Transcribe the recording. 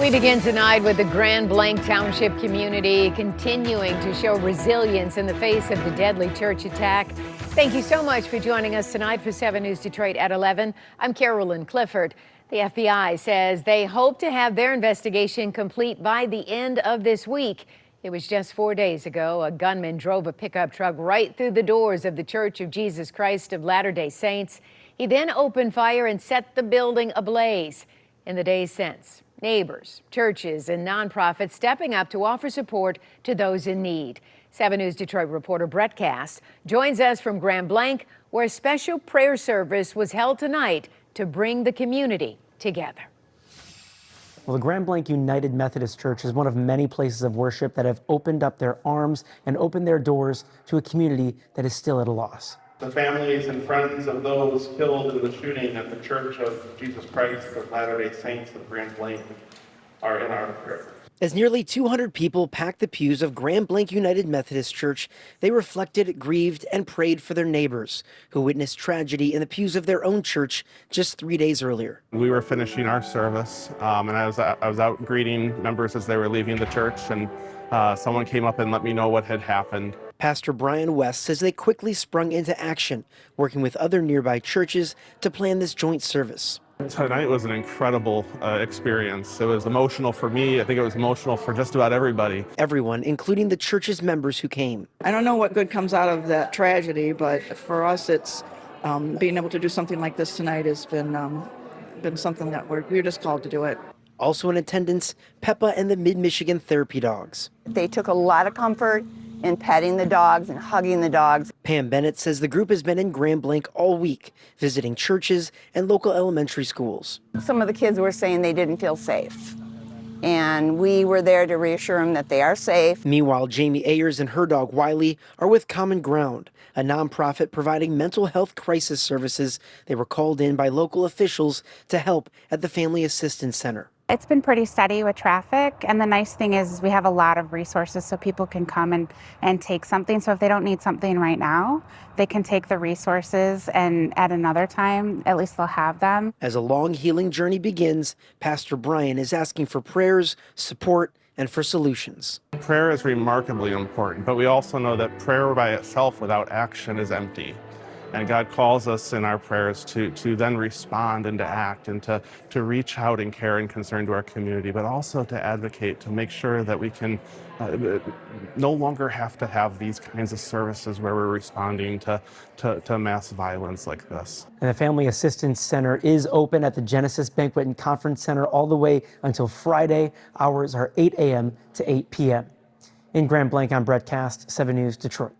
We begin tonight with the Grand Blanc Township community continuing to show resilience in the face of the deadly church attack. Thank you so much for joining us tonight for 7 News Detroit at 11. I'm Carolyn Clifford. The FBI says they hope to have their investigation complete by the end of this week. It was just 4 days ago, a gunman drove a pickup truck right through the doors of the Church of Jesus Christ of Latter-day Saints. He then opened fire and set the building ablaze. In the days since, neighbors, churches, and nonprofits stepping up to offer support to those in need. 7 News Detroit reporter Brett Cast joins us from Grand Blanc, where a special prayer service was held tonight to bring the community together. Well, the Grand Blanc United Methodist Church is one of many places of worship that have opened up their arms and opened their doors to a community that is still at a loss. The families and friends of those killed in the shooting at the Church of Jesus Christ of Latter-day Saints of Grand Blanc are in our prayer. As nearly 200 people packed the pews of Grand Blanc United Methodist Church, they reflected, grieved, and prayed for their neighbors who witnessed tragedy in the pews of their own church just 3 days earlier. We were finishing our service, and I was out greeting members as they were leaving the church, and someone came up and let me know what had happened. Pastor Brian West says they quickly sprung into action, working with other nearby churches to plan this joint service. Tonight was an incredible experience. It was emotional for me. I think it was emotional for just about everybody. Everyone, including the church's members who came. I don't know what good comes out of that tragedy, but for us, it's being able to do something like this tonight has been something that we're just called to do it. Also in attendance, Peppa and the Mid-Michigan Therapy Dogs. They took a lot of comfort in petting the dogs and hugging the dogs. Pam Bennett says the group has been in Grand Blanc all week, visiting churches and local elementary schools. Some of the kids were saying they didn't feel safe, and we were there to reassure them that they are safe. Meanwhile, Jamie Ayers and her dog Wiley are with Common Ground, a nonprofit providing mental health crisis services. They were called in by local officials to help at the Family Assistance Center. It's been pretty steady with traffic, and the nice thing is we have a lot of resources so people can come and take something. So if they don't need something right now, they can take the resources, and at another time, at least they'll have them. As a long healing journey begins, Pastor Brian is asking for prayers, support, and for solutions. Prayer is remarkably important, but we also know that prayer by itself without action is empty. And God calls us in our prayers to then respond and to act and to reach out in care and concern to our community, but also to advocate to make sure that we can no longer have to have these kinds of services where we're responding to mass violence like this. And the Family Assistance Center is open at the Genesis Banquet and Conference Center all the way until Friday. Hours are 8 a.m. to 8 p.m. In Grand Blanc, I'm Brett Cast, 7 News Detroit.